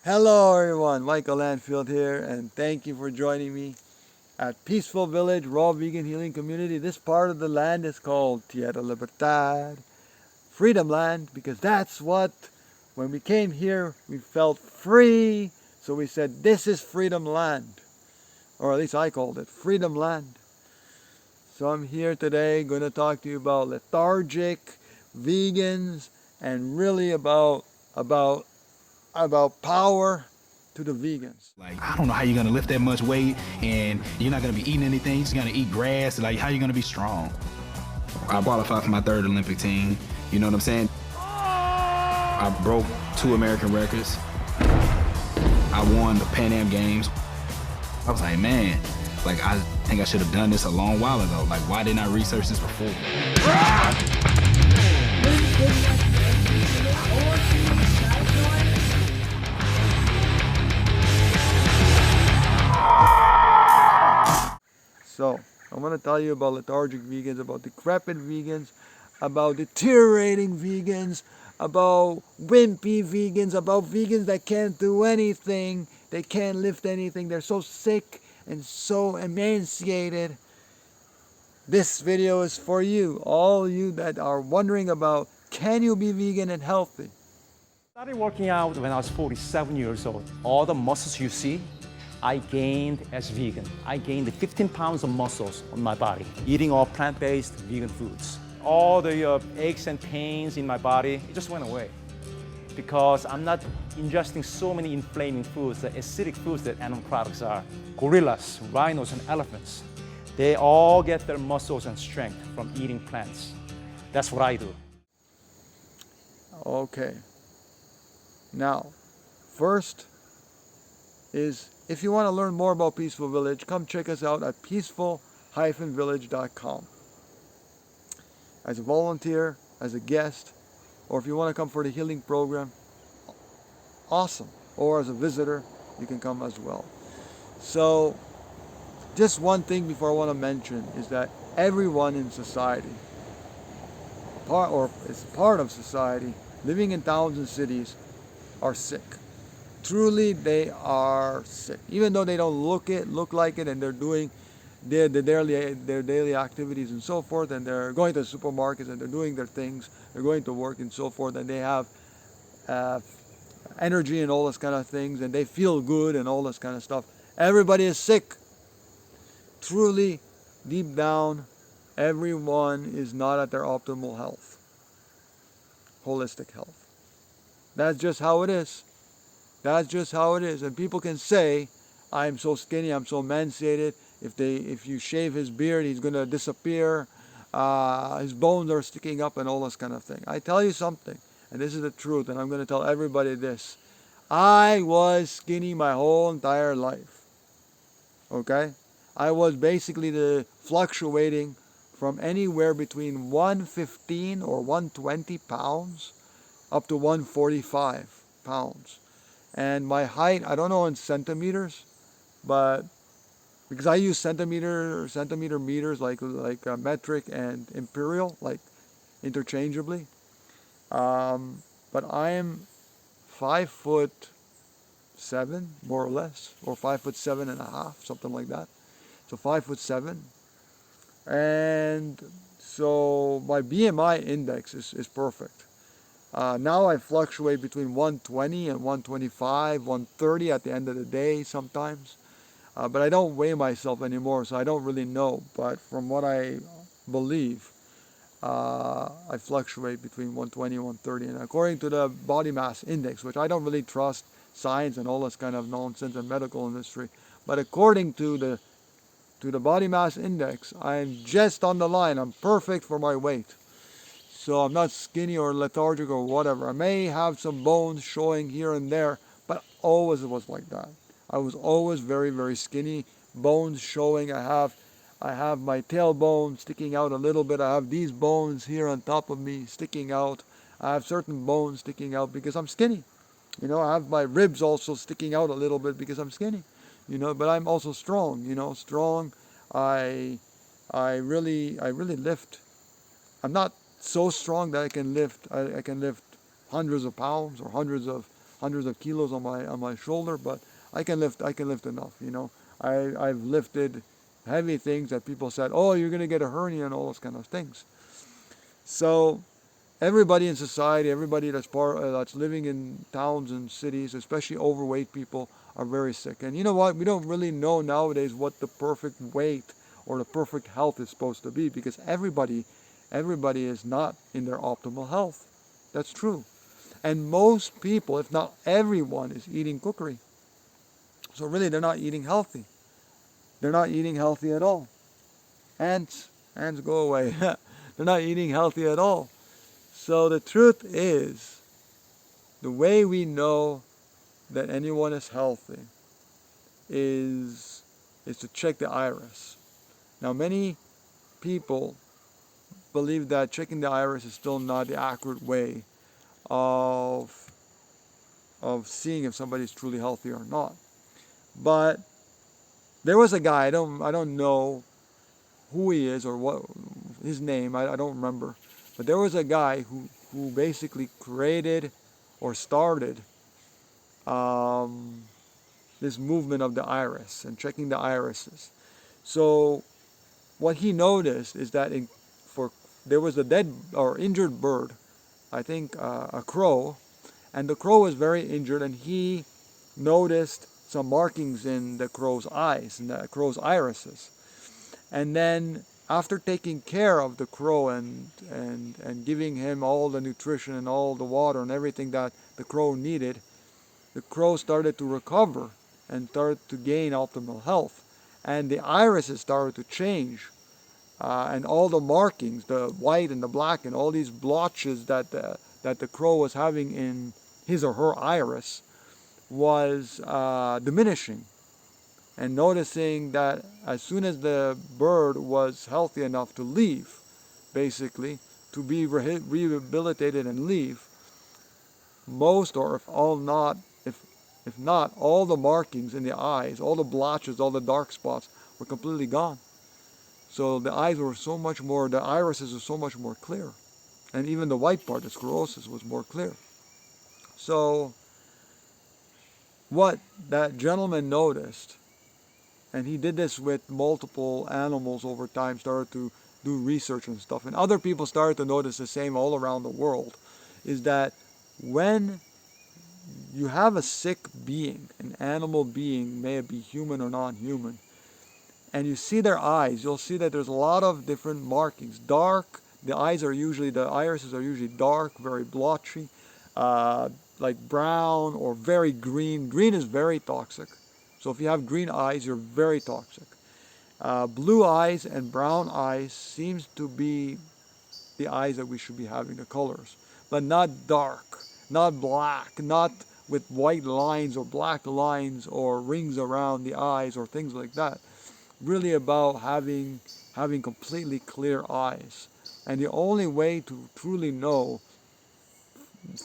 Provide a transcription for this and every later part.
Hello everyone, Michael Landfield here, and thank you for joining me at Peaceful Village Raw Vegan Healing Community. This part of the land is called Tierra Libertad, Freedom Land, because that's what, when we came here, we felt free, so we said this is Freedom Land, or at least I called it Freedom Land. So I'm here today going to talk to you about lethargic vegans and really about power to the vegans. Like, I don't know how you're gonna lift that much weight and you're not gonna be eating anything, you're just gonna eat grass. Like, how you gonna be strong? I qualified for my third Olympic team, you know what I'm saying? I broke 2 American records. I won the Pan Am Games. I was like, man, like, I think I should have done this a long while ago. Like, why didn't I research this before? So, I want to tell you about lethargic vegans, about decrepit vegans, about deteriorating vegans, about wimpy vegans, about vegans that can't do anything, they can't lift anything, they're so sick and so emaciated. This video is for you, all you that are wondering about, can you be vegan and healthy? I started working out when I was 47 years old. All the muscles you see, I gained as vegan. I gained 15 pounds of muscles on my body, eating all plant-based vegan foods. All the aches and pains in my body, it just went away. Because I'm not ingesting so many inflaming foods, the acidic foods that animal products are. Gorillas, rhinos, and elephants, they all get their muscles and strength from eating plants. That's what I do. Okay. Now, first is, if you want to learn more about Peaceful Village, come check us out at peaceful-village.com. As a volunteer, as a guest, or if you want to come for the healing program, awesome. Or as a visitor, you can come as well. So, just one thing before I want to mention is that everyone in society, is part of society, living in towns and cities, are sick. Truly, they are sick. Even though they don't look like it, and they're doing their daily activities and so forth, and they're going to supermarkets and they're doing their things, they're going to work and so forth, and they have energy and all this kind of things, and they feel good and all this kind of stuff. Everybody is sick. Truly, deep down, everyone is not at their optimal health, holistic health. That's just how it is. That's just how it is. And people can say, I'm so skinny, I'm so emaciated. If you shave his beard, he's going to disappear. His bones are sticking up and all this kind of thing. I tell you something, and this is the truth, and I'm going to tell everybody this. I was skinny my whole entire life. Okay? I was basically fluctuating from anywhere between 115 or 120 pounds up to 145 pounds. And my height, I don't know in centimeters, but because I use centimeter meters like metric and imperial, like interchangeably. But I am 5'7", more or less, or 5'7.5", something like that. So 5'7", and so my BMI index is perfect. Now I fluctuate between 120 and 125, 130 at the end of the day sometimes. But I don't weigh myself anymore, so I don't really know. But from what I believe, I fluctuate between 120 and 130. And according to the body mass index, which I don't really trust science and all this kind of nonsense and medical industry, but according to the body mass index, I'm just on the line. I'm perfect for my weight. So I'm not skinny or lethargic or whatever. I may have some bones showing here and there, but always it was like that. I was always very, very skinny, bones showing. I have my tailbone sticking out a little bit. I have these bones here on top of me sticking out. I have certain bones sticking out because I'm skinny. You know, I have my ribs also sticking out a little bit because I'm skinny. You know, but I'm also strong. You know, strong. I really lift. I'm not so strong that I can lift hundreds of pounds or hundreds of hundreds of kilos on my shoulder, but I can lift enough. I've lifted heavy things that people said, oh, you're gonna get a hernia and all those kind of things. So everybody in society, everybody that's living in towns and cities, especially overweight people, are very sick. And you know what? We don't really know nowadays what the perfect weight or the perfect health is supposed to be, because everybody is not in their optimal health. That's true. And most people, if not everyone, is eating cookery. So really, they're not eating healthy. They're not eating healthy at all. Ants go away. They're not eating healthy at all. So the truth is, the way we know that anyone is healthy is to check the iris. Now, many people believe that checking the iris is still not the accurate way of seeing if somebody's truly healthy or not. But there was a guy, I don't know who he is or what his name, I don't remember, but there was a guy who basically created or started this movement of the iris and checking the irises. So what he noticed is that there was a dead or injured bird, I think a crow, and the crow was very injured, and he noticed some markings in the crow's eyes, in the crow's irises. And then after taking care of the crow and giving him all the nutrition and all the water and everything that the crow needed, the crow started to recover and started to gain optimal health. And the irises started to change. And all the markings, the white and the black and all these blotches that the crow was having in his or her iris was diminishing. And noticing that as soon as the bird was healthy enough to leave, basically, to be rehabilitated and leave, most or if not, all the markings in the eyes, all the blotches, all the dark spots were completely gone. So the eyes were so much more, the irises were so much more clear. And even the white part, the sclerosis, was more clear. So what that gentleman noticed, and he did this with multiple animals over time, started to do research and stuff, and other people started to notice the same all around the world, is that when you have a sick being, an animal being, may it be human or non-human, and you see their eyes, you'll see that there's a lot of different markings. Dark, the irises are usually dark, very blotchy, like brown or very green. Green is very toxic. So if you have green eyes, you're very toxic. Blue eyes and brown eyes seems to be the eyes that we should be having, the colors. But not dark, not black, not with white lines or black lines or rings around the eyes or things like that. Really about having completely clear eyes. And the only way to truly know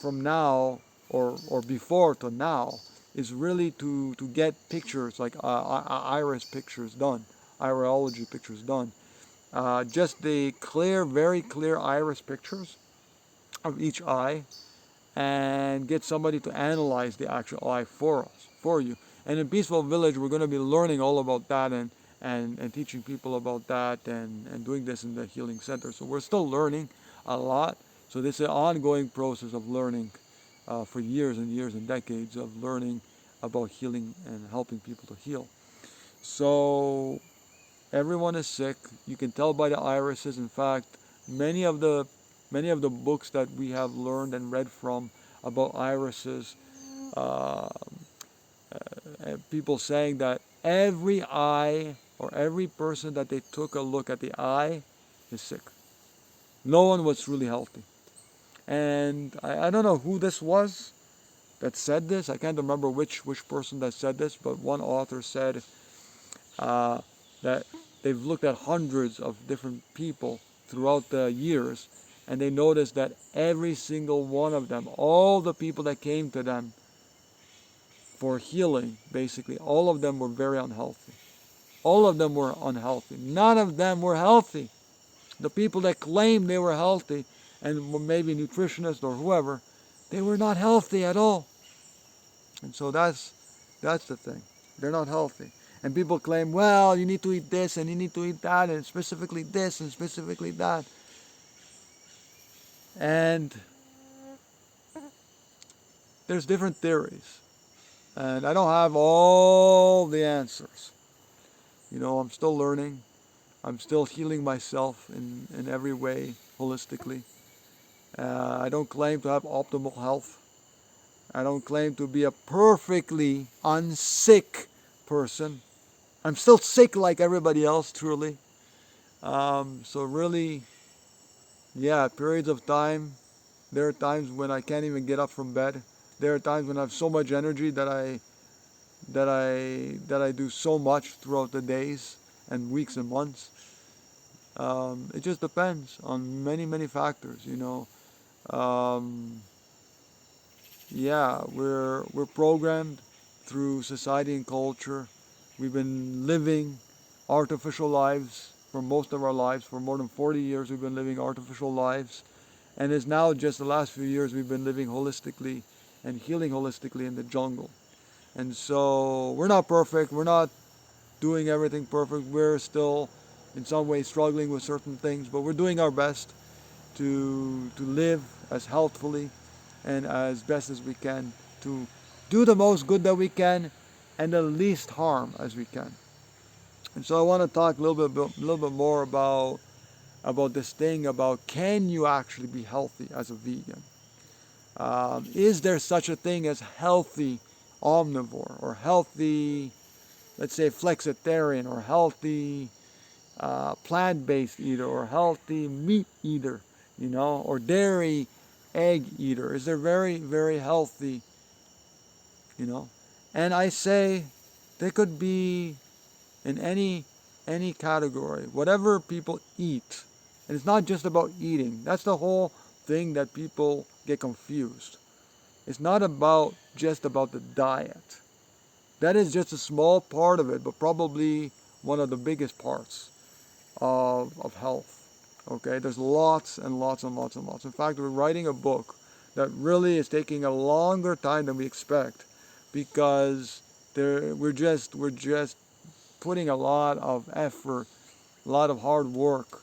from now or before to now is really to get pictures like iris pictures done, iridology pictures done. Just the clear, very clear iris pictures of each eye, and get somebody to analyze the actual eye for you. And in Peaceful Village, we're going to be learning all about that and teaching people about that and doing this in the Healing Center. So we're still learning a lot. So this is an ongoing process of learning for years and years and decades of learning about healing and helping people to heal. So everyone is sick. You can tell by the irises. In fact, many of the books that we have learned and read from about irises, people saying that every eye or every person that they took a look at the eye is sick. No one was truly healthy. And I don't know who this was that said this. I can't remember which person that said this, but one author said that they've looked at hundreds of different people throughout the years, and they noticed that every single one of them, all the people that came to them for healing, basically, all of them were very unhealthy. All of them were unhealthy. None of them were healthy. The people that claimed they were healthy and were maybe nutritionists or whoever, they were not healthy at all. And so that's the thing. They're not healthy. And people claim, well, you need to eat this and you need to eat that and specifically this and specifically that. And there's different theories. And I don't have all the answers. You know, I'm still learning. I'm still healing myself in every way, holistically. I don't claim to have optimal health. I don't claim to be a perfectly unsick person. I'm still sick like everybody else, truly. So really, yeah, periods of time. There are times when I can't even get up from bed. There are times when I have so much energy that I do so much throughout the days and weeks and months. It just depends on many, many factors, you know. Yeah, we're programmed through society and culture. We've been living artificial lives for most of our lives. For more than 40 years, we've been living artificial lives. And it's now just the last few years we've been living holistically and healing holistically in the jungle. And so we're not perfect. We're not doing everything perfect. We're still in some ways struggling with certain things, but we're doing our best to live as healthfully and as best as we can, to do the most good that we can and the least harm as we can. And so I want to talk a little bit more about this thing about, can you actually be healthy as a vegan? Is there such a thing as healthy omnivore or healthy, let's say, flexitarian or healthy plant-based eater or healthy meat eater, you know, or dairy egg eater? Is there very, very healthy, you know? And I say they could be in any category, whatever people eat. And it's not just about eating. That's the whole thing that people get confused. It's not about just about the diet. That is just a small part of it, but probably one of the biggest parts of health. Okay, there's lots and lots and lots and lots. In fact, we're writing a book that really is taking a longer time than we expect, because we're just putting a lot of effort, a lot of hard work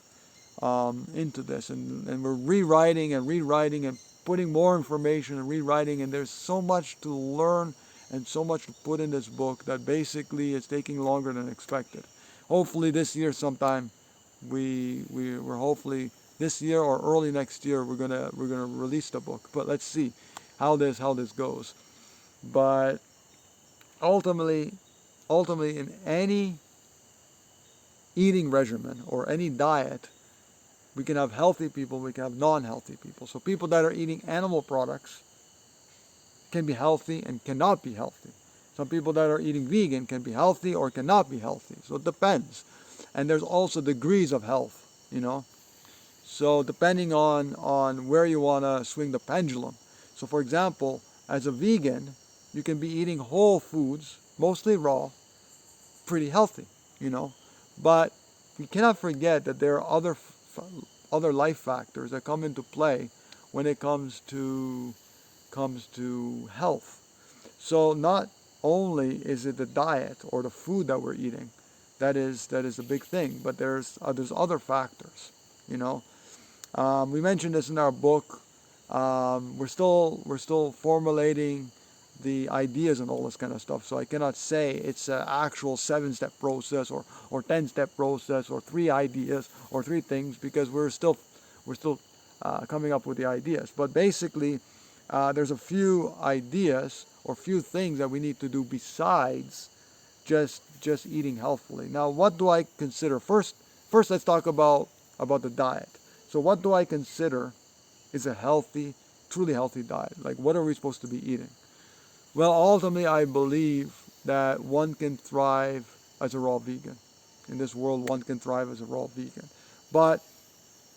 into this, and we're rewriting and putting more information and rewriting, and there's so much to learn and so much to put in this book that basically it's taking longer than expected. Hopefully this year sometime, we're hopefully this year or early next year we're gonna release the book. But let's see how this goes. But ultimately in any eating regimen or any diet, we can have healthy people, we can have non-healthy people. So people that are eating animal products can be healthy and cannot be healthy. Some people that are eating vegan can be healthy or cannot be healthy. So it depends. And there's also degrees of health, you know. So depending on where you want to swing the pendulum. So for example, as a vegan, you can be eating whole foods, mostly raw, pretty healthy, you know. But we cannot forget that there are other life factors that come into play when it comes to health. So not only is it the diet or the food that we're eating that is a big thing, but there's other factors, you know. We mentioned this in our book. We're still formulating the ideas and all this kind of stuff. So I cannot say it's an actual 7-step process or 10-step process or 3 ideas or 3 things, because we're still coming up with the ideas. But basically, there's a few ideas or few things that we need to do besides just eating healthfully. Now, what do I consider? First, let's talk about the diet. So what do I consider is a healthy, truly healthy diet? Like, what are we supposed to be eating? Well, ultimately, I believe that one can thrive as a raw vegan. In this world, one can thrive as a raw vegan. But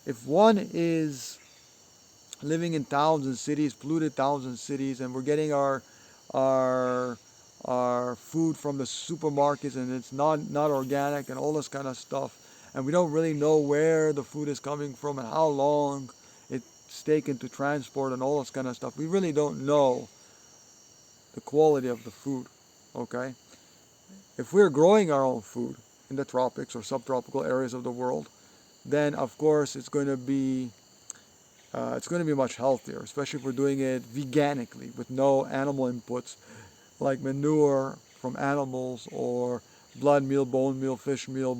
if one is living in towns and cities, polluted towns and cities, and we're getting our food from the supermarkets, and it's not organic and all this kind of stuff, and we don't really know where the food is coming from and how long it's taken to transport and all this kind of stuff. We really don't know the quality of the food. Okay, if we're growing our own food in the tropics or subtropical areas of the world, then of course it's going to be much healthier, especially if we're doing it veganically with no animal inputs like manure from animals or blood meal, bone meal, fish meal,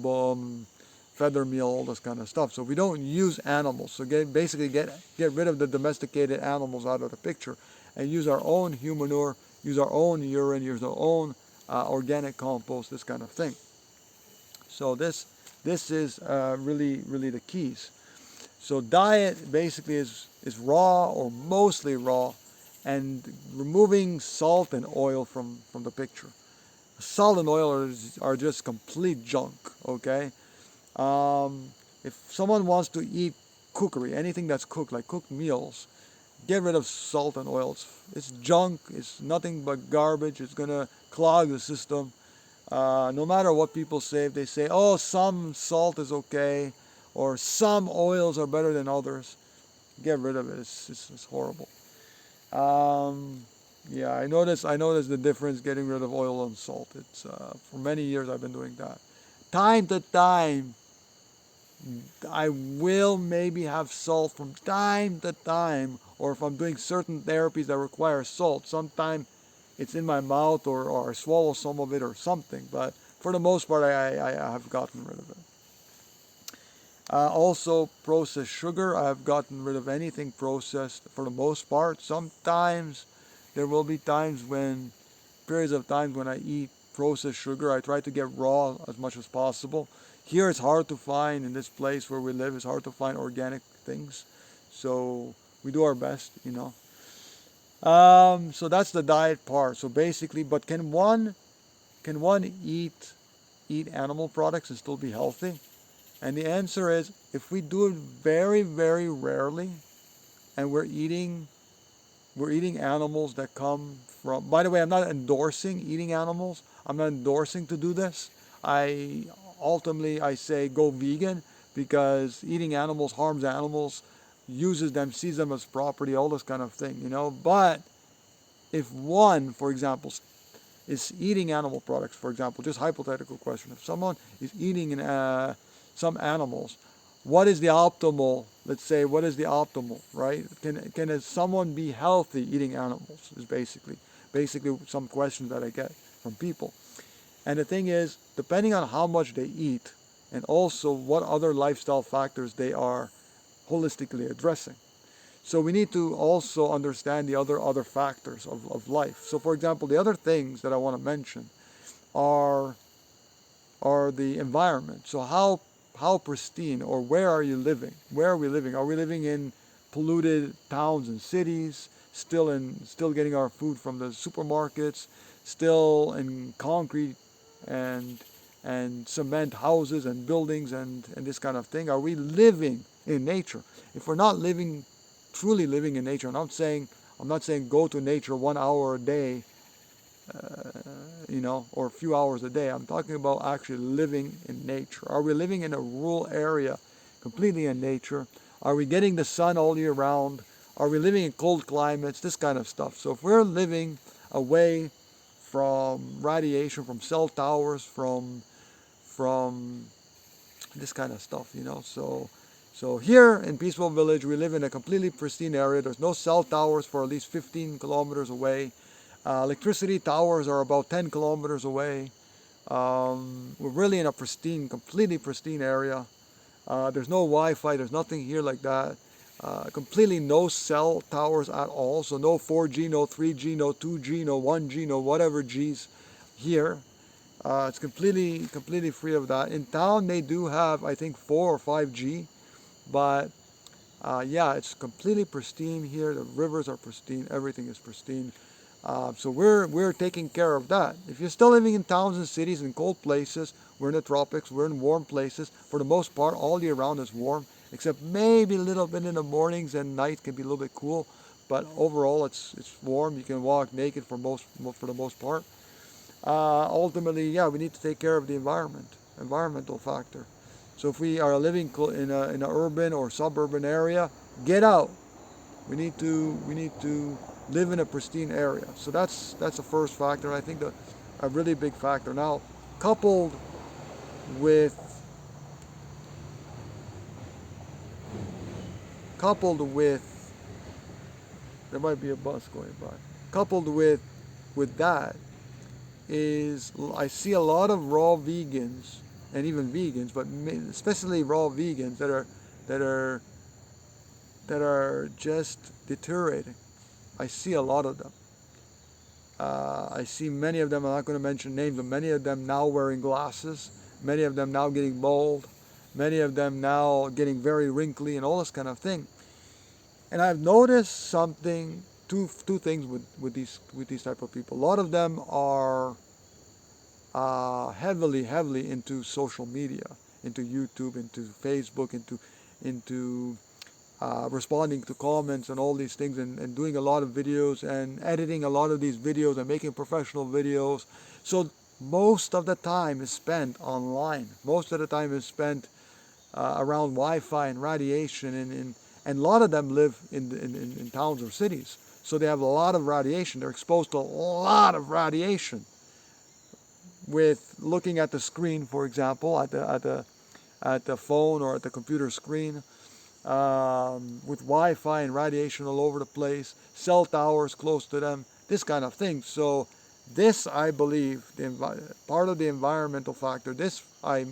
feather meal, all this kind of stuff. So we don't use animals. So basically get rid of the domesticated animals out of the picture and use our own human manure, use our own urine, use our own organic compost, this kind of thing. So this is really the keys. So diet basically is raw or mostly raw, and removing salt and oil from the picture. Salt and oil are just complete junk. Okay, if someone wants to eat cookery, anything that's cooked, like cooked meals, get rid of salt and oil. It's junk. It's nothing but garbage. It's gonna clog the system. No matter what people say, if they say, oh, some salt is okay, or some oils are better than others, get rid of it. It's horrible. Yeah, I noticed the difference getting rid of oil and salt. It's for many years I've been doing that. Time to time, I will maybe have salt from time to time, or if I'm doing certain therapies that require salt, sometimes it's in my mouth or I swallow some of it or something. But for the most part, I have gotten rid of it. Also, processed sugar, I have gotten rid of anything processed for the most part. Sometimes there will be periods of times when I eat processed sugar. I try to get raw as much as possible. Here it's hard to find, in this place where we live, it's hard to find organic things. So we do our best, you know. So that's the diet part. So basically, but can one eat animal products and still be healthy? And the answer is, if we do it very, very rarely, and we're eating animals that come from, by the way, I'm not endorsing eating animals. I'm not endorsing to do this. Ultimately, I say go vegan, because eating animals harms animals, uses them, sees them as property, all this kind of thing, you know. But if one, for example, is eating animal products, for example, just hypothetical question, if someone is eating some animals, what is the optimal, let's say, what is the optimal, right? Can someone be healthy eating animals, is basically some questions that I get from people. And the thing is, depending on how much they eat, and also what other lifestyle factors they are holistically addressing. So we need to also understand the other factors of life. So for example, the other things that I want to mention are the environment. So how pristine, or where are you living? Where are we living? Are we living in polluted towns and cities, still getting our food from the supermarkets, still in concrete and cement houses and buildings and this kind of thing? Are we living in nature? If we're not truly living in nature, I'm not saying go to nature 1 hour a day, or a few hours a day. I'm talking about actually living in nature. Are we living in a rural area completely in nature? Are we getting the sun all year round? Are we living in cold climates? This kind of stuff. So if we're living away from radiation, from cell towers, from this kind of stuff, So here in Peaceful Village, we live in a completely pristine area. There's no cell towers for at least 15 kilometers away. Electricity towers are about 10 kilometers away. We're really in a completely pristine area. There's no Wi-Fi. There's nothing here like that. Completely no cell towers at all. So no 4G, no 3G, no 2G, no 1G, no whatever Gs here. It's completely free of that. In town, they do have, I think, 4 or 5G. But yeah, it's completely pristine here. The rivers are pristine. Everything is pristine. So we're taking care of that. If you're still living in towns and cities in cold places, we're in the tropics, we're in warm places. For the most part, all year round is warm, except maybe a little bit in the mornings and night can be a little bit cool. But overall, it's warm. You can walk naked for the most part. Ultimately, yeah, we need to take care of the environmental factor. So if we are living in an urban or suburban area, get out. We need to live in a pristine area. So that's the first factor. I think a really big factor. Now, coupled with coupled with there might be a bus going by. Coupled with that is I see a lot of raw vegans and even vegans, but especially raw vegans that are just deteriorating. I see a lot of them. I see many of them. I'm not going to mention names, but many of them now wearing glasses. Many of them now getting bald. Many of them now getting very wrinkly and all this kind of thing. And I've noticed two things with these type of people. A lot of them are heavily into social media, into YouTube, into Facebook, into responding to comments and all these things, and doing a lot of videos and editing a lot of these videos and making professional videos. So most of the time is spent online. Most of the time is spent around Wi-Fi and radiation, and a lot of them live in towns or cities. So they have a lot of radiation. They're exposed to a lot of radiation. With looking at the screen, for example, at the phone or at the computer screen, with Wi-Fi and radiation all over the place, cell towers close to them, this kind of thing. So this, I believe, part of the environmental factor, this I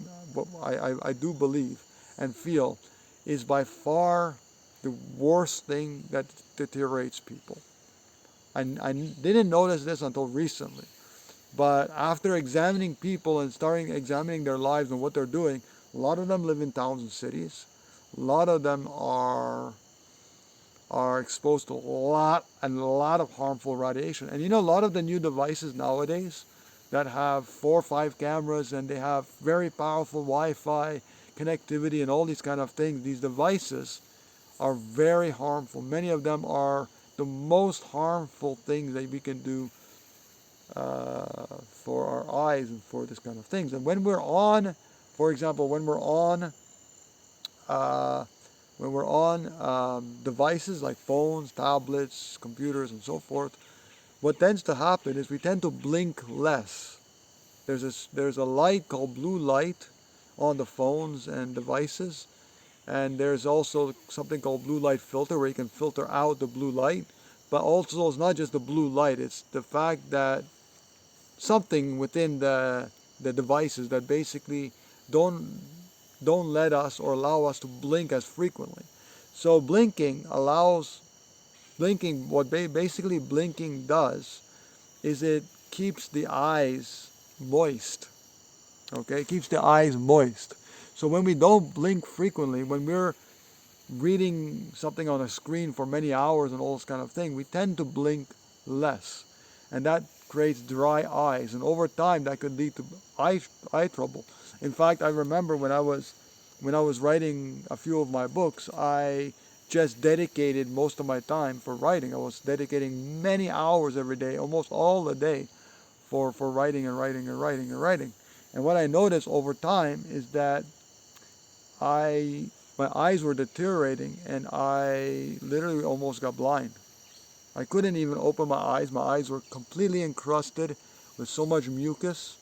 do believe and feel is by far the worst thing that deteriorates people. I didn't notice this until recently. But after examining people and starting examining their lives and what they're doing, a lot of them live in towns and cities. A lot of them are exposed to a lot of harmful radiation. And a lot of the new devices nowadays that have 4 or 5 cameras and they have very powerful Wi-Fi connectivity and all these kind of things, these devices are very harmful. Many of them are the most harmful things that we can do for our eyes and for this kind of things. And when we're on, for example, when we're on devices like phones, tablets, computers, and so forth, what tends to happen is we tend to blink less. There's a light called blue light on the phones and devices, and there's also something called blue light filter where you can filter out the blue light. But also, it's not just the blue light; it's the fact that something within the devices that basically don't let us or allow us to blink as frequently. So what basically blinking does is it keeps the eyes moist. Okay, it keeps the eyes moist. So when we don't blink frequently, when we're reading something on a screen for many hours and all this kind of thing, we tend to blink less. And that creates dry eyes. And over time, that could lead to eye trouble. In fact, I remember when I was writing a few of my books, I just dedicated most of my time for writing. I was dedicating many hours every day, almost all the day, for writing and writing and writing and writing. And what I noticed over time is that my eyes were deteriorating, and I literally almost got blind. I couldn't even open my eyes. My eyes were completely encrusted with so much mucus.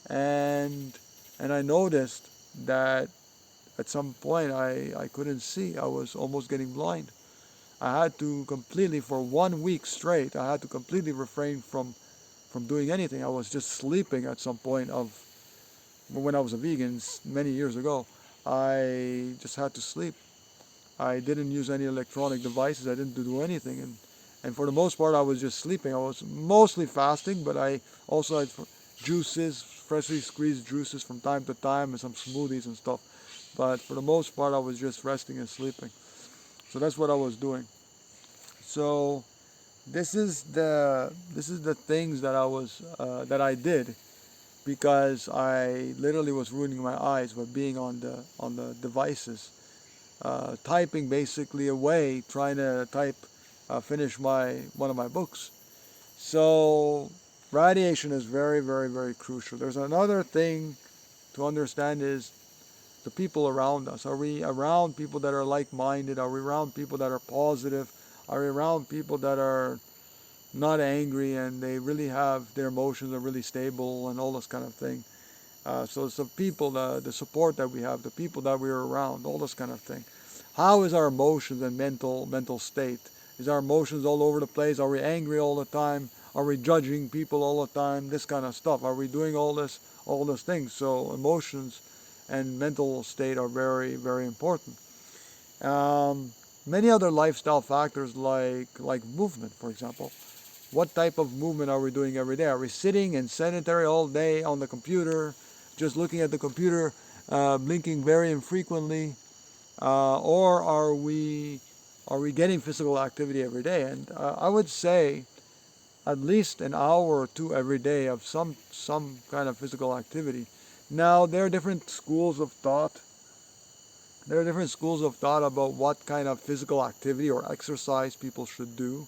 And I noticed that at some point I couldn't see. I was almost getting blind. I had to completely, for 1 week straight, I had to completely refrain from doing anything. I was just sleeping at some point when I was a vegan many years ago. I just had to sleep. I didn't use any electronic devices. I didn't do anything. And for the most part, I was just sleeping. I was mostly fasting, but I also had juices, freshly squeezed juices from time to time, and some smoothies and stuff. But for the most part, I was just resting and sleeping. So that's what I was doing. So this is the things that I did, because I literally was ruining my eyes by being on the devices, typing basically away, trying to finish one of my books. So radiation is very, very, very crucial. There's another thing to understand is the people around us. Are we around people that are like-minded? Are we around people that are positive? Are we around people that are not angry and they really have their emotions are really stable and all this kind of thing? So it's the people, the support that we have, the people that we're around, all this kind of thing. How is our emotions and mental state? Is our emotions all over the place? Are we angry all the time? Are we judging people all the time? This kind of stuff. Are we doing all these things? So emotions and mental state are very, very important. Many other lifestyle factors like movement, for example. What type of movement are we doing every day? Are we sitting and sedentary all day on the computer, just looking at the computer, blinking very infrequently, or are we getting physical activity every day? And I would say at least an hour or two every day of some kind of physical activity. Now there are different schools of thought. There are different schools of thought about what kind of physical activity or exercise people should do.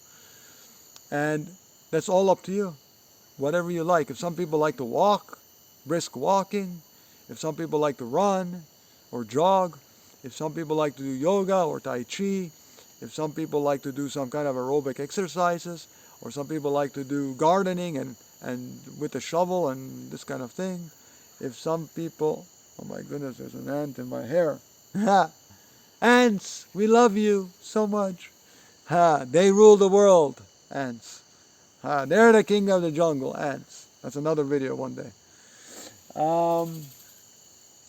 And that's all up to you. Whatever you like. If some people like to walk, brisk walking. If some people like to run or jog. If some people like to do yoga or tai chi. If some people like to do some kind of aerobic exercises. Or some people like to do gardening and with a shovel and this kind of thing. If some people, oh my goodness, there's an ant in my hair. Ants, we love you so much. They rule the world. Ants. They're the king of the jungle. Ants. That's another video one day. So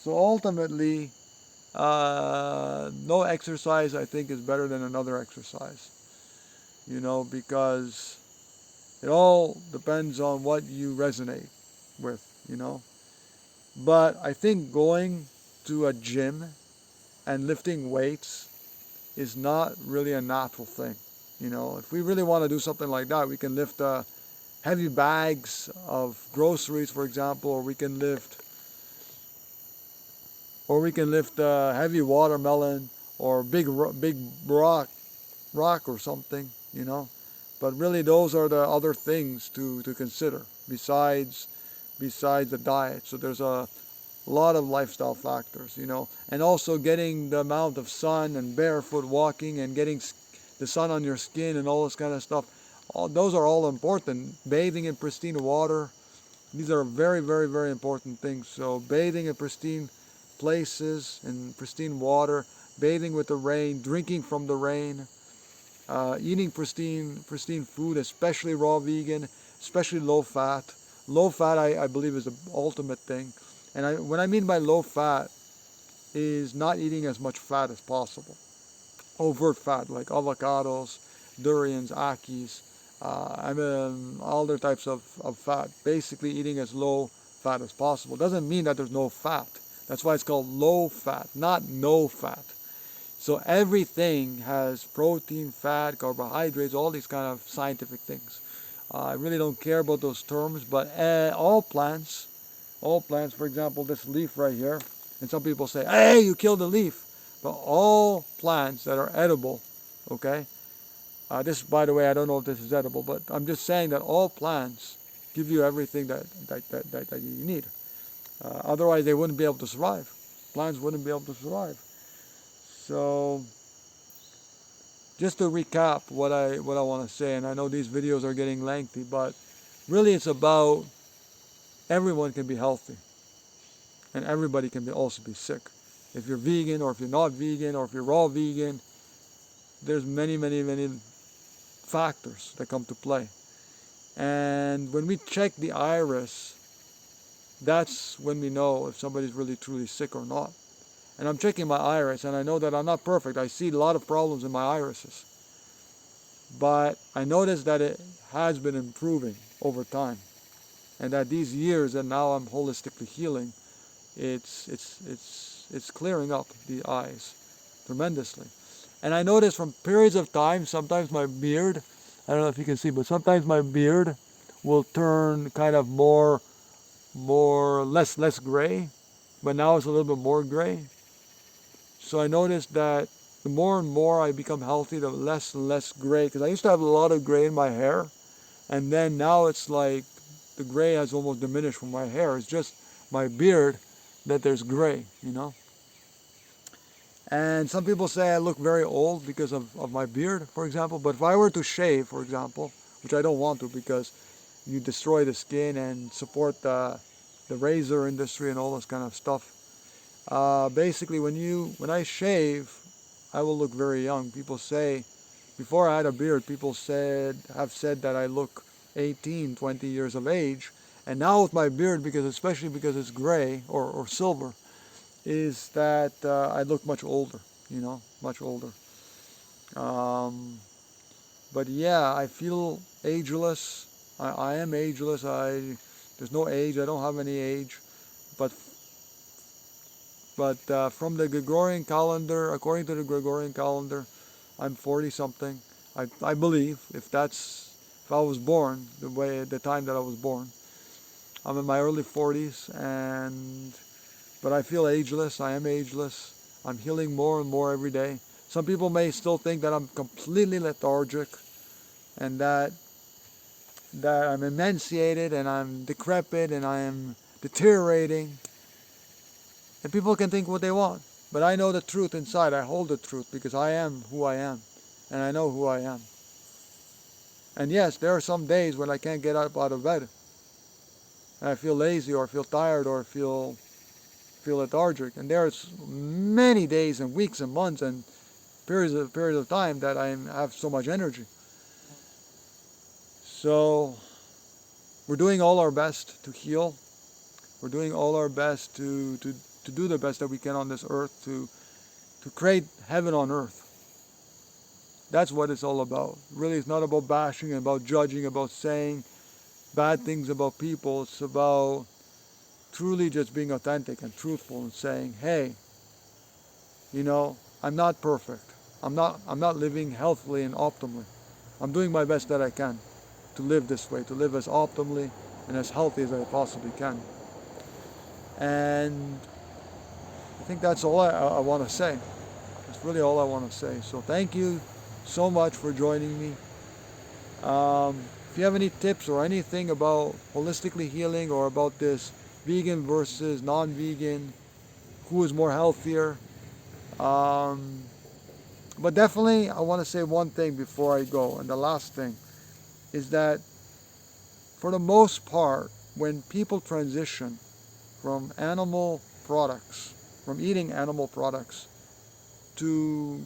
ultimately, no exercise I think is better than another exercise. Because it all depends on what you resonate with, But I think going to a gym and lifting weights is not really a natural thing. If we really want to do something like that, we can lift heavy bags of groceries, for example, or we can lift heavy watermelon or big rock or something, But really, those are the other things to consider besides the diet. So there's a lot of lifestyle factors, and also getting the amount of sun and barefoot walking and getting the sun on your skin and all this kind of stuff. Those are all important. Bathing in pristine water. These are very, very, very important things. So bathing in pristine places and pristine water, bathing with the rain, drinking from the rain, eating pristine food, especially raw vegan, especially low fat. Low fat, I believe, is the ultimate thing. And when I mean by low fat is not eating as much fat as possible. Overt fat like avocados, durians, akis, all other types of fat. Basically eating as low fat as possible. Doesn't mean that there's no fat. That's why it's called low fat, not no fat. So everything has protein, fat, carbohydrates, all these kind of scientific things. I really don't care about those terms, but all plants, for example, this leaf right here, and some people say, hey, you killed the leaf. But all plants that are edible, okay, this, by the way, I don't know if this is edible, but I'm just saying that all plants give you everything that you need. Otherwise, they wouldn't be able to survive. Plants wouldn't be able to survive. So, just to recap what I want to say, and I know these videos are getting lengthy, but really it's about everyone can be healthy, and everybody can also be sick. If you're vegan, or if you're not vegan, or if you're raw vegan, there's many, many, many factors that come to play. And when we check the iris, that's when we know if somebody's really truly sick or not. And I'm checking my iris, and I know that I'm not perfect. I see a lot of problems in my irises. But I notice that it has been improving over time. And that these years that now I'm holistically healing, it's clearing up the eyes tremendously. And I notice from periods of time, sometimes my beard, I don't know if you can see, but sometimes my beard will turn kind of less gray, but now it's a little bit more gray. So I noticed that the more and more I become healthy, the less and less gray, because I used to have a lot of gray in my hair, and then now it's like the gray has almost diminished from my hair. It's just my beard that there's gray, And some people say I look very old because of my beard, for example. But if I were to shave, for example, which I don't want to because you destroy the skin and support the razor industry and all this kind of stuff. Basically, when I shave, I will look very young. People say, before I had a beard, people have said that I look 18, 20 years of age. And now with my beard, especially because it's gray or silver, is that I look much older, much older. But yeah, I feel ageless. I am ageless. There's no age. I don't have any age. But from the Gregorian calendar, according to the Gregorian calendar, I'm 40 something. I believe if I was born the time that I was born, I'm in my early 40s, but I feel ageless. I am ageless. I'm healing more and more every day. Some people may still think that I'm completely lethargic and that I'm emaciated and I'm decrepit and I am deteriorating. And people can think what they want. But I know the truth inside. I hold the truth because I am who I am. And I know who I am. And yes, there are some days when I can't get up out of bed. And I feel lazy or feel tired or feel lethargic. And there's many days and weeks and months and periods of time that I have so much energy. So we're doing all our best to heal. We're doing all our best to do the best that we can on this earth, to create heaven on earth. That's what it's all about. Really, it's not about bashing, about judging, about saying bad things about people. It's about truly just being authentic and truthful and saying, hey, I'm not perfect. I'm not living healthily and optimally. I'm doing my best that I can to live this way, to live as optimally and as healthy as I possibly can. And I think that's all I want to say. That's really all I want to say. So thank you so much for joining me. If you have any tips or anything about holistically healing or about this vegan versus non-vegan, who is more healthier, but definitely I want to say one thing before I go, and the last thing is that for the most part, when people transition from animal products, from eating animal products to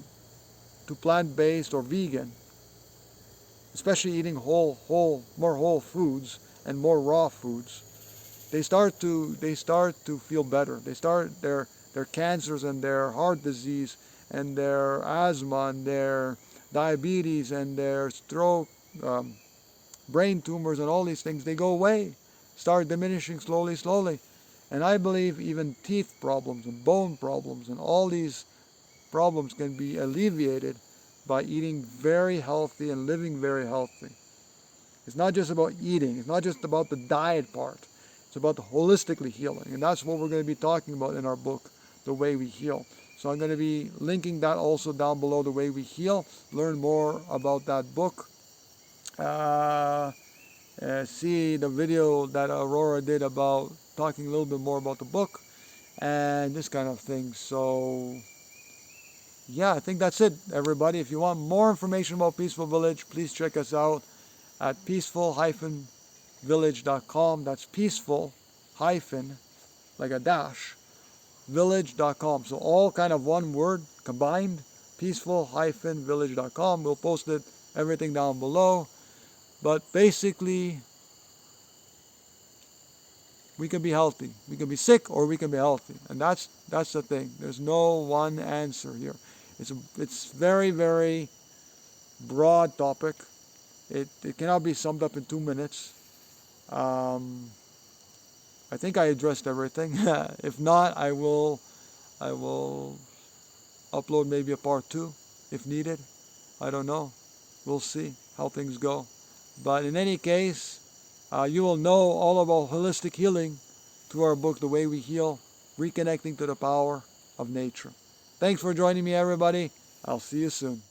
plant-based or vegan, especially eating more whole foods and more raw foods, they start to feel better. They start their cancers and their heart disease and their asthma and their diabetes and their stroke, brain tumors and all these things, they go away, start diminishing slowly. And I believe even teeth problems and bone problems and all these problems can be alleviated by eating very healthy and living very healthy. It's not just about eating. It's not just about the diet part. It's about the holistically healing. And that's what we're going to be talking about in our book, The Way We Heal. So I'm going to be linking that also down below, The Way We Heal. Learn more about that book. See the video that Aurora did about talking a little bit more about the book and this kind of thing. So yeah, I think that's it, everybody. If you want more information about Peaceful Village, please check us out at peaceful-village.com. That's peaceful hyphen, like a dash, village.com. So all kind of one word combined, peaceful-village.com. We'll post everything down below. But basically, we can be healthy. We can be sick or we can be healthy. And that's the thing. There's no one answer here. It's very, very broad topic. It cannot be summed up in 2 minutes. I think I addressed everything. If not, I will upload maybe a part 2 if needed. I don't know. We'll see how things go. But in any case, you will know all about holistic healing through our book, The Way We Heal, Reconnecting to the Power of Nature. Thanks for joining me, everybody. I'll see you soon.